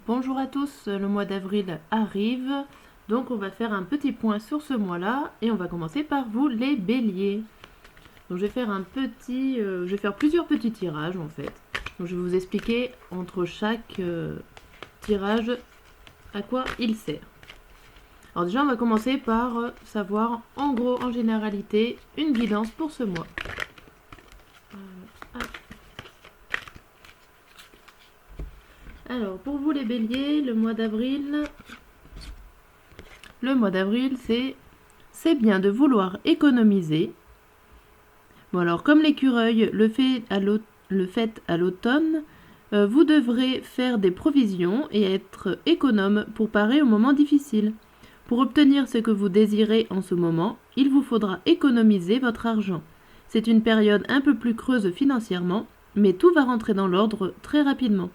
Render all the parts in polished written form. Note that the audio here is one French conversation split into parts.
Bonjour à tous, le mois d'avril arrive, donc on va faire un petit point sur ce mois-là et on va commencer par vous les béliers. Donc je vais faire plusieurs petits tirages en fait. Donc, je vais vous expliquer entre chaque tirage à quoi il sert. Alors déjà on va commencer par savoir en gros en généralité une guidance pour ce mois. Alors pour vous les béliers, le mois d'avril, c'est bien de vouloir économiser. Bon alors comme l'écureuil le fait à l'automne, vous devrez faire des provisions et être économe pour parer aux moments difficiles. Pour obtenir ce que vous désirez en ce moment, il vous faudra économiser votre argent. C'est une période un peu plus creuse financièrement, mais tout va rentrer dans l'ordre très rapidement.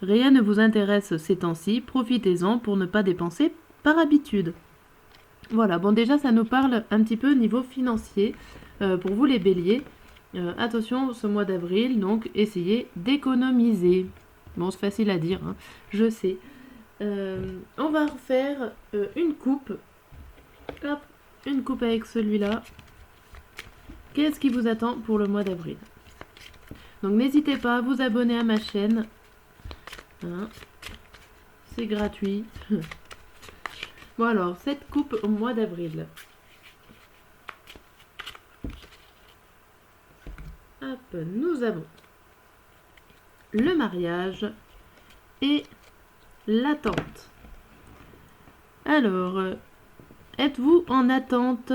Rien ne vous intéresse ces temps-ci, profitez-en pour ne pas dépenser par habitude. Voilà, bon déjà ça nous parle un petit peu niveau financier pour vous les béliers. Attention, ce mois d'avril, donc essayez d'économiser. Bon, c'est facile à dire, hein, je sais. On va refaire une coupe. Hop, une coupe avec celui-là. Qu'est-ce qui vous attend pour le mois d'avril? Donc n'hésitez pas à vous abonner à ma chaîne. Hein, c'est gratuit. Bon alors, cette coupe au mois d'avril. Hop, nous avons le mariage et l'attente. Alors, êtes-vous en attente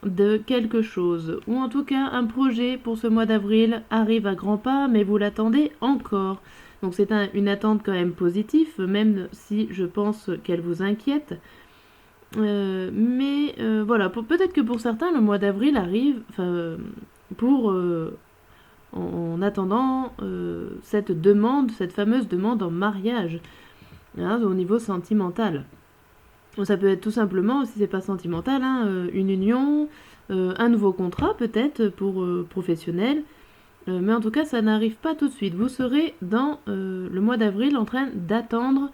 de quelque chose? Ou en tout cas, un projet pour ce mois d'avril arrive à grands pas, mais vous l'attendez encore. Donc c'est une attente quand même positive, même si je pense qu'elle vous inquiète. Mais voilà, peut-être que pour certains, le mois d'avril arrive en attendant cette fameuse demande en mariage, hein, au niveau sentimental. Donc, ça peut être tout simplement, si c'est pas sentimental, hein, une union, un nouveau contrat peut-être pour professionnel. Mais en tout cas, ça n'arrive pas tout de suite. Vous serez dans le mois d'avril en train d'attendre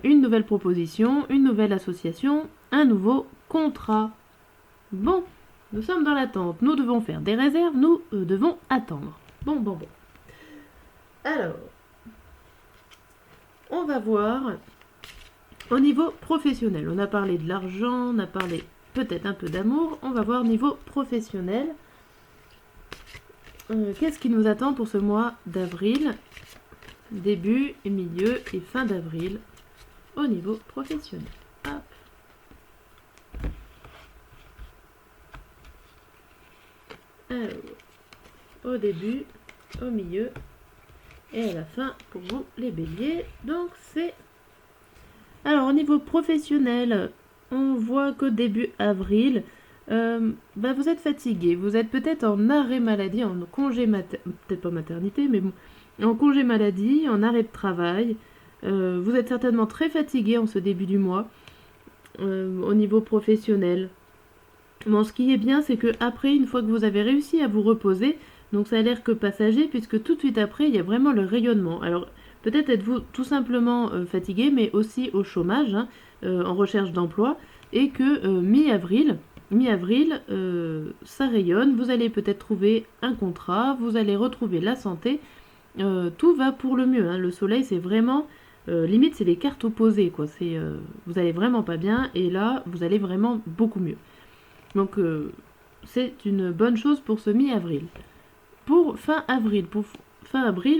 une nouvelle proposition, une nouvelle association, un nouveau contrat. Bon, nous sommes dans l'attente. Nous devons faire des réserves, nous devons attendre. Bon. Alors, on va voir au niveau professionnel. On a parlé de l'argent, on a parlé peut-être un peu d'amour. On va voir niveau professionnel. Qu'est-ce qui nous attend pour ce mois d'avril? Début, milieu et fin d'avril au niveau professionnel. Hop. Alors, au début, au milieu et à la fin pour vous les béliers. Donc c'est... Alors au niveau professionnel, on voit qu'au début avril, vous êtes fatigué. Vous êtes peut-être en arrêt maladie, en congé peut-être pas maternité, mais bon, en congé maladie, en arrêt de travail. Vous êtes certainement très fatigué en ce début du mois au niveau professionnel. Bon, ce qui est bien, c'est que après, une fois que vous avez réussi à vous reposer, donc ça a l'air que passager, puisque tout de suite après, il y a vraiment le rayonnement. Alors, peut-être êtes-vous tout simplement fatigué, mais aussi au chômage, hein, en recherche d'emploi, et que mi-avril, ça rayonne. Vous allez peut-être trouver un contrat, vous allez retrouver la santé. Tout va pour le mieux, hein. Le soleil, c'est vraiment... limite, c'est les cartes opposées, quoi. Vous allez vraiment pas bien, et là, vous allez vraiment beaucoup mieux. Donc c'est une bonne chose pour ce mi-avril. Pour fin avril,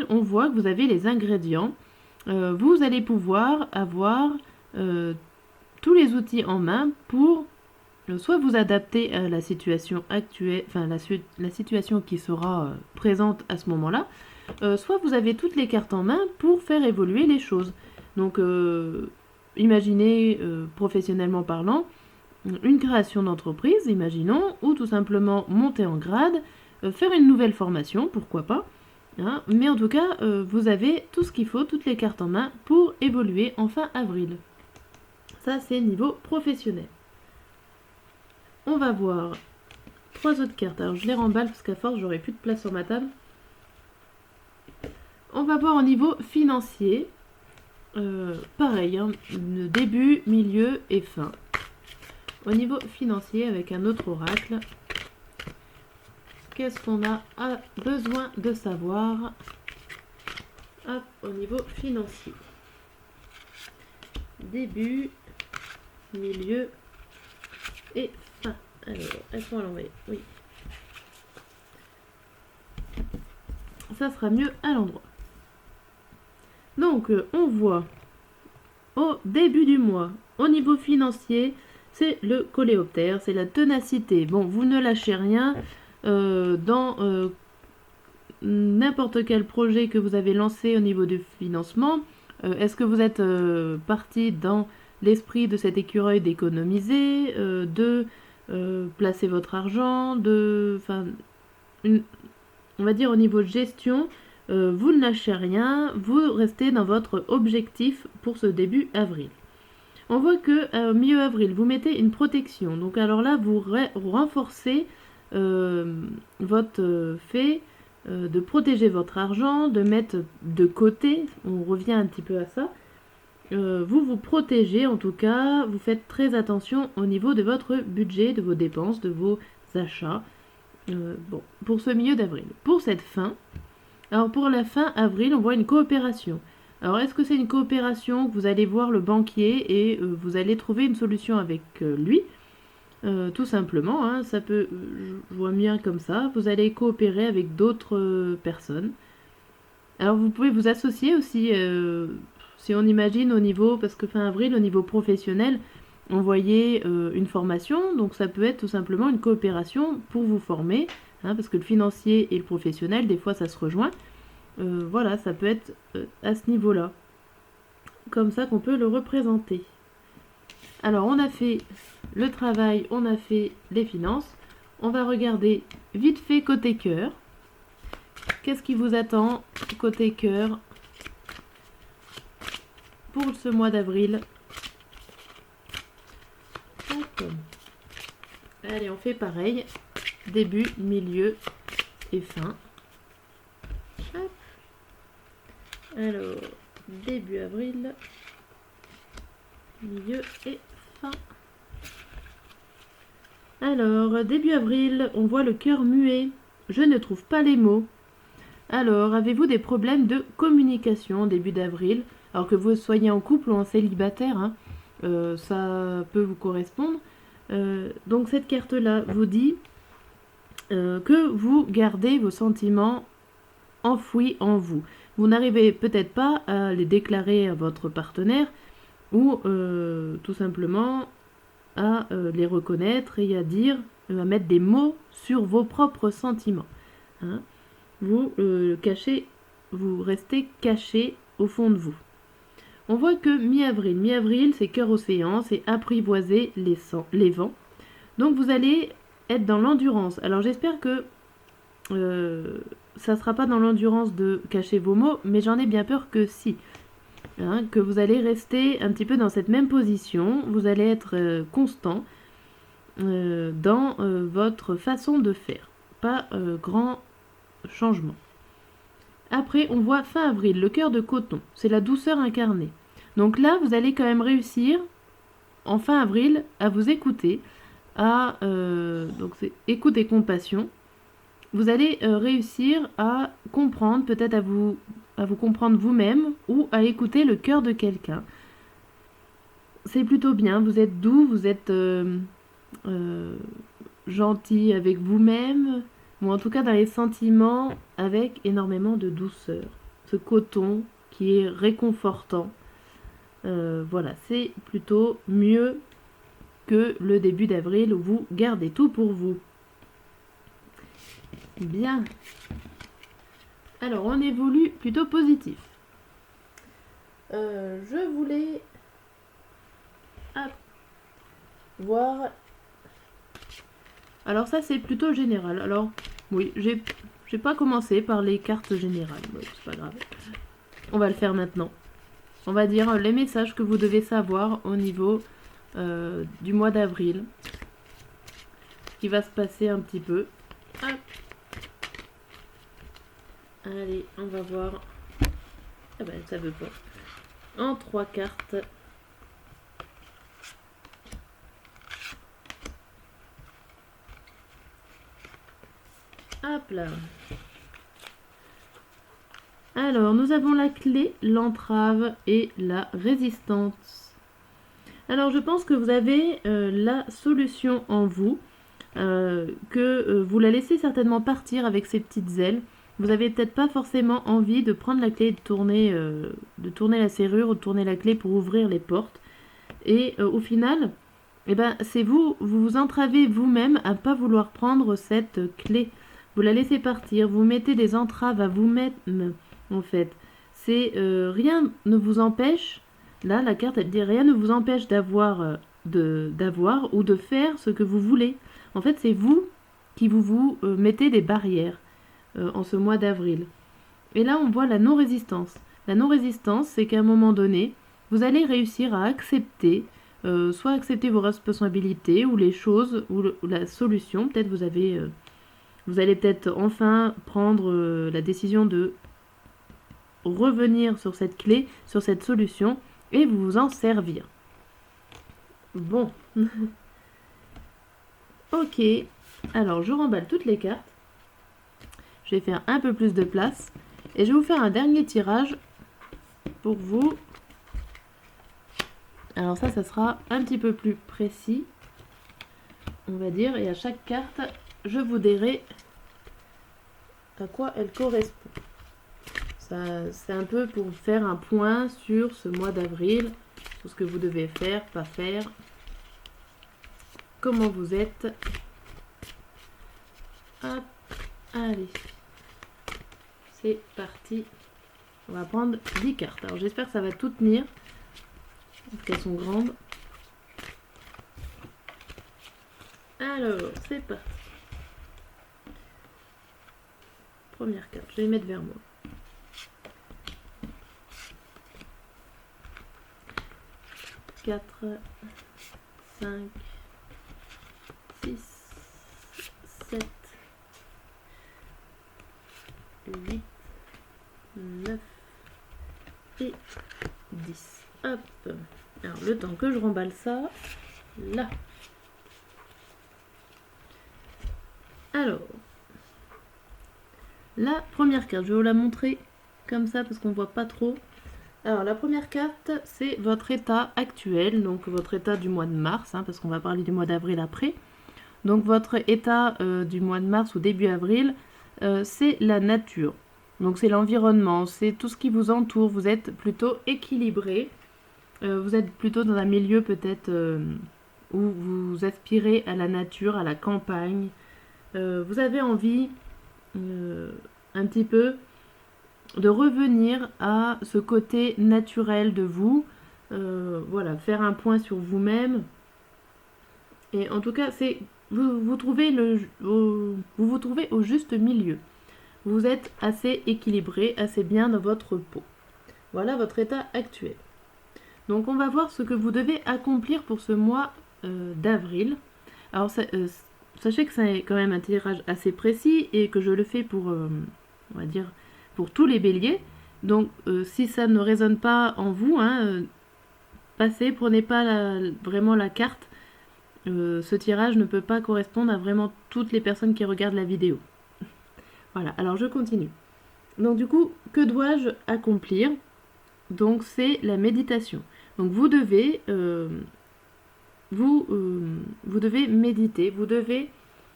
on voit que vous avez les ingrédients. Vous allez pouvoir avoir tous les outils en main pour soit vous adapter à la situation actuelle, enfin la situation qui sera présente à ce moment-là, soit vous avez toutes les cartes en main pour faire évoluer les choses. Donc imaginez professionnellement parlant, une création d'entreprise, imaginons, ou tout simplement monter en grade, faire une nouvelle formation, pourquoi pas. Hein, mais en tout cas, vous avez tout ce qu'il faut, toutes les cartes en main pour évoluer en fin avril. Ça, c'est niveau professionnel. On va voir 3 autres cartes. Alors, je les remballe parce qu'à force, j'aurai plus de place sur ma table. On va voir au niveau financier. pareil, hein, le début, milieu et fin. Au niveau financier, avec un autre oracle, qu'est-ce qu'on a besoin de savoir au niveau financier? Début, milieu et fin. Alors, elles sont à l'envers, oui. Ça sera mieux à l'endroit. Donc, on voit au début du mois, au niveau financier, c'est le coléoptère, c'est la ténacité. Bon, vous ne lâchez rien dans n'importe quel projet que vous avez lancé au niveau du financement. Est-ce que vous êtes parti dans l'esprit de cet écureuil d'économiser, de placer votre argent, on va dire au niveau de gestion, vous ne lâchez rien, vous restez dans votre objectif pour ce début avril. On voit que milieu avril, vous mettez une protection. Donc alors là, vous renforcez votre fait de protéger votre argent, de mettre de côté. On revient un petit peu à ça. Vous vous protégez, en tout cas, vous faites très attention au niveau de votre budget, de vos dépenses, de vos achats. Bon, pour ce milieu d'avril. Pour cette fin, alors pour la fin avril, on voit une coopération. Alors est-ce que c'est une coopération que vous allez voir le banquier et vous allez trouver une solution avec lui? Tout simplement, hein, ça peut, je vois bien comme ça, vous allez coopérer avec d'autres personnes. Alors vous pouvez vous associer aussi, si on imagine au niveau, parce que fin avril, au niveau professionnel, on voyait une formation, donc ça peut être tout simplement une coopération pour vous former, hein, parce que le financier et le professionnel, des fois ça se rejoint. Voilà, ça peut être à ce niveau-là. Comme ça qu'on peut le représenter. Alors, on a fait le travail, on a fait les finances. On va regarder vite fait côté cœur. Qu'est-ce qui vous attend côté cœur pour ce mois d'avril? Allez, on fait pareil. Début, milieu et fin. Hop. Alors, début avril, milieu et fin. Alors, début avril, on voit le cœur muet. Je ne trouve pas les mots. Alors, avez-vous des problèmes de communication début d'avril? Alors que vous soyez en couple ou en célibataire, hein, ça peut vous correspondre. Donc cette carte-là vous dit que vous gardez vos sentiments enfouis en vous. Vous n'arrivez peut-être pas à les déclarer à votre partenaire ou tout simplement à les reconnaître et à dire, à mettre des mots sur vos propres sentiments. Hein. Vous cachez, vous restez caché au fond de vous. On voit que mi-avril, c'est cœur océan, c'est apprivoiser les vents. Donc vous allez être dans l'endurance. Alors j'espère que ça ne sera pas dans l'endurance de cacher vos mots, mais j'en ai bien peur que si. Hein, que vous allez rester un petit peu dans cette même position, vous allez être constant dans votre façon de faire. Pas grand changement. Après, on voit fin avril, le cœur de coton. C'est la douceur incarnée. Donc là, vous allez quand même réussir, en fin avril, à vous écouter, donc c'est écoute et compassion. Vous allez réussir à comprendre, peut-être à vous comprendre vous-même ou à écouter le cœur de quelqu'un. C'est plutôt bien, vous êtes doux, vous êtes gentil avec vous-même, ou en tout cas dans les sentiments avec énormément de douceur. Ce coton qui est réconfortant. Voilà, c'est plutôt mieux que le début d'avril où vous gardez tout pour vous. Bien. Alors, on évolue plutôt positif. Je voulais voir... Alors ça, c'est plutôt général. Alors, oui, j'ai pas commencé par les cartes générales. Bon, c'est pas grave. On va le faire maintenant. On va dire les messages que vous devez savoir au niveau du mois d'avril. Ce qui va se passer un petit peu. Hop. Allez, on va voir. Ah ben, ça veut pas. en 3 cartes. Hop là. Alors, nous avons la clé, l'entrave et la résistance. Alors, je pense que vous avez la solution en vous, que vous la laissez certainement partir avec ses petites ailes. Vous n'avez peut-être pas forcément envie de prendre la clé et de tourner la serrure ou de tourner la clé pour ouvrir les portes. Et au final, eh ben, c'est vous vous entravez vous-même à ne pas vouloir prendre cette clé. Vous la laissez partir, vous mettez des entraves à vous-même, en fait. C'est rien ne vous empêche, là la carte elle dit rien ne vous empêche d'avoir ou de faire ce que vous voulez. En fait, c'est vous qui vous mettez des barrières en ce mois d'avril. Et là, on voit la non-résistance. La non-résistance, c'est qu'à un moment donné, vous allez réussir à accepter, soit accepter vos responsabilités ou les choses ou la solution. Peut-être vous allez peut-être enfin prendre la décision de revenir sur cette clé, sur cette solution et vous en servir. Bon. Ok. Alors, je remballe toutes les cartes. Je vais faire un peu plus de place. Et je vais vous faire un dernier tirage pour vous. Alors ça sera un petit peu plus précis, on va dire. Et à chaque carte, je vous dirai à quoi elle correspond. C'est un peu pour faire un point sur ce mois d'avril, sur ce que vous devez faire, pas faire, comment vous êtes. Hop, allez. C'est parti. On va prendre 10 cartes. Alors j'espère que ça va tout tenir. Parce qu'elles sont grandes. Alors, c'est parti. Première carte. Je vais les mettre vers moi. Quatre, 5, 6, 7, 8, 9 et 10. Hop. Alors, le temps que je remballe ça, là. Alors, la première carte, je vais vous la montrer comme ça parce qu'on ne voit pas trop. Alors, la première carte, c'est votre état actuel, donc votre état du mois de mars, hein, parce qu'on va parler du mois d'avril après. Donc, votre état du mois de mars ou début avril, c'est la nature. Donc, c'est l'environnement, c'est tout ce qui vous entoure. Vous êtes plutôt équilibré. Vous êtes plutôt dans un milieu peut-être où vous aspirez à la nature, à la campagne. Vous avez envie un petit peu de revenir à ce côté naturel de vous. Voilà, faire un point sur vous-même. Et en tout cas, c'est vous trouvez vous vous trouvez au juste milieu. Vous êtes assez équilibré, assez bien dans votre peau. Voilà votre état actuel. Donc on va voir ce que vous devez accomplir pour ce mois d'avril. Alors sachez que c'est quand même un tirage assez précis et que je le fais pour, on va dire, pour tous les béliers. Donc si ça ne résonne pas en vous, hein, passez, prenez pas vraiment la carte. Ce tirage ne peut pas correspondre à vraiment toutes les personnes qui regardent la vidéo. Voilà, alors je continue. Donc du coup, que dois-je accomplir? Donc c'est la méditation. Donc vous devez vous devez méditer, vous devez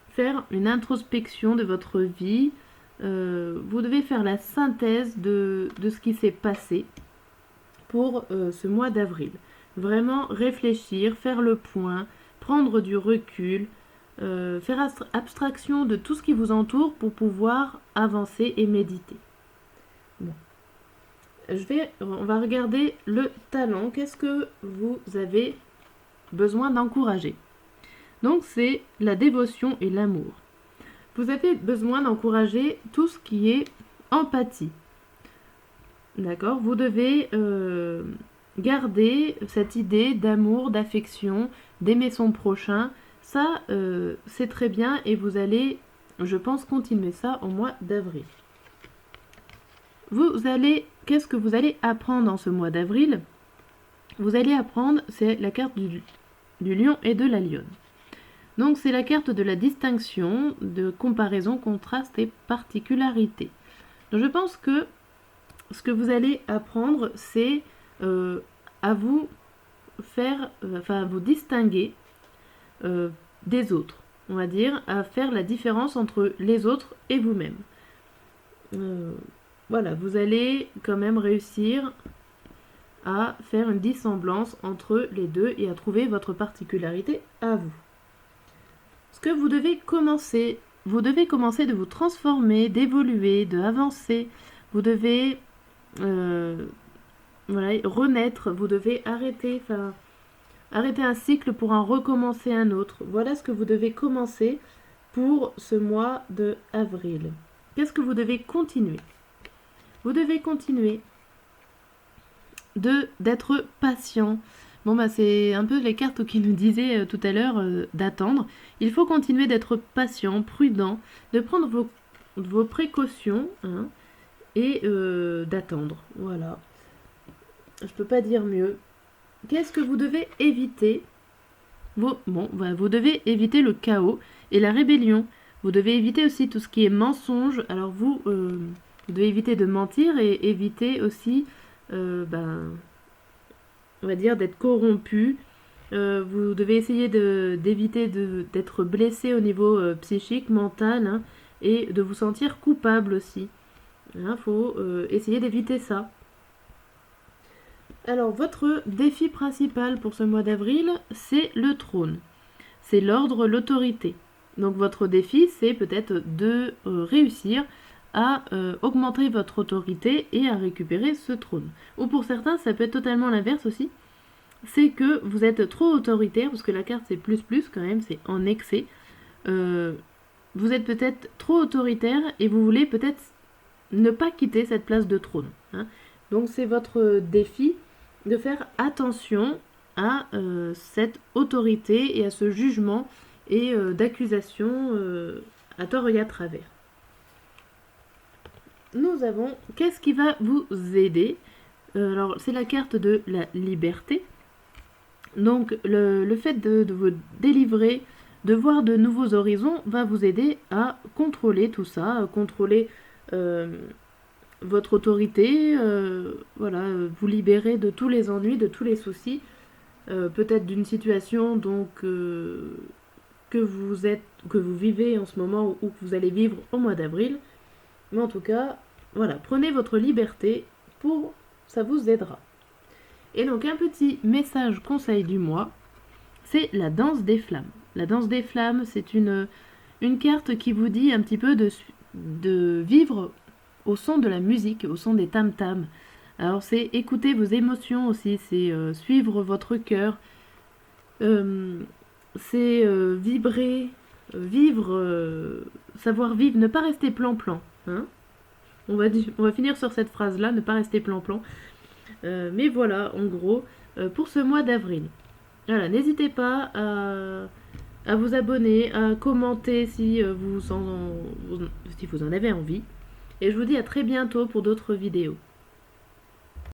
faire une introspection de votre vie, vous devez faire la synthèse de ce qui s'est passé pour ce mois d'avril. Vraiment réfléchir, faire le point, prendre du recul, faire abstraction de tout ce qui vous entoure pour pouvoir avancer et méditer. Bon. On va regarder le talent. Qu'est-ce que vous avez besoin d'encourager? Donc c'est la dévotion et l'amour. Vous avez besoin d'encourager tout ce qui est empathie. D'accord? Vous devez garder cette idée d'amour, d'affection, d'aimer son prochain. Ça, c'est très bien et vous allez, je pense, continuer ça au mois d'avril. qu'est-ce que vous allez apprendre en ce mois d'avril? Vous allez apprendre, c'est la carte du lion et de la lionne. Donc c'est la carte de la distinction, de comparaison, contraste et particularité. Donc je pense que ce que vous allez apprendre, c'est à vous faire, à vous distinguer des autres, on va dire, à faire la différence entre les autres et vous-même. Voilà, vous allez quand même réussir à faire une dissemblance entre les deux et à trouver votre particularité à vous. Ce que vous devez commencer de vous transformer, d'évoluer, d'avancer. Vous devez renaître, vous devez arrêter un cycle pour en recommencer un autre. Voilà ce que vous devez commencer pour ce mois de avril. Qu'est-ce que vous devez continuer? Vous devez continuer d'être patient. Bon c'est un peu les cartes qui nous disaient tout à l'heure d'attendre. Il faut continuer d'être patient, prudent, de prendre vos précautions et d'attendre. Voilà. Je peux pas dire mieux. Qu'est-ce que vous devez éviter? Vous devez éviter le chaos et la rébellion. Vous devez éviter aussi tout ce qui est mensonge. Alors vous devez éviter de mentir et éviter aussi, on va dire, d'être corrompu. Vous devez essayer d'éviter d'être blessé au niveau psychique, mental, et de vous sentir coupable aussi. Il faut essayer d'éviter ça. Alors, votre défi principal pour ce mois d'avril, c'est le trône. C'est l'ordre, l'autorité. Donc, votre défi, c'est peut-être de réussir à augmenter votre autorité et à récupérer ce trône. Ou pour certains, ça peut être totalement l'inverse aussi. C'est que vous êtes trop autoritaire, parce que la carte c'est plus quand même, c'est en excès. Vous êtes peut-être trop autoritaire et vous voulez peut-être ne pas quitter cette place de trône. Donc c'est votre défi de faire attention à cette autorité et à ce jugement et d'accusation à tort et à travers. Nous avons, qu'est-ce qui va vous aider? Alors c'est la carte de la liberté. Donc le fait de vous délivrer, de voir de nouveaux horizons va vous aider à contrôler tout ça, à contrôler votre autorité, vous libérer de tous les ennuis, de tous les soucis, peut-être d'une situation donc que vous vivez en ce moment ou que vous allez vivre au mois d'avril. Mais en tout cas, voilà, prenez votre liberté, ça vous aidera. Et donc un petit message conseil du mois, c'est la danse des flammes. La danse des flammes, c'est une carte qui vous dit un petit peu de vivre au son de la musique, au son des tam-tams. Alors c'est écouter vos émotions aussi, c'est suivre votre cœur, c'est vibrer, vivre, savoir vivre, ne pas rester plan-plan. On va finir sur cette phrase-là, ne pas rester plan-plan. Mais voilà, en gros, pour ce mois d'avril. Voilà, n'hésitez pas à vous abonner, à commenter si vous en avez envie. Et je vous dis à très bientôt pour d'autres vidéos.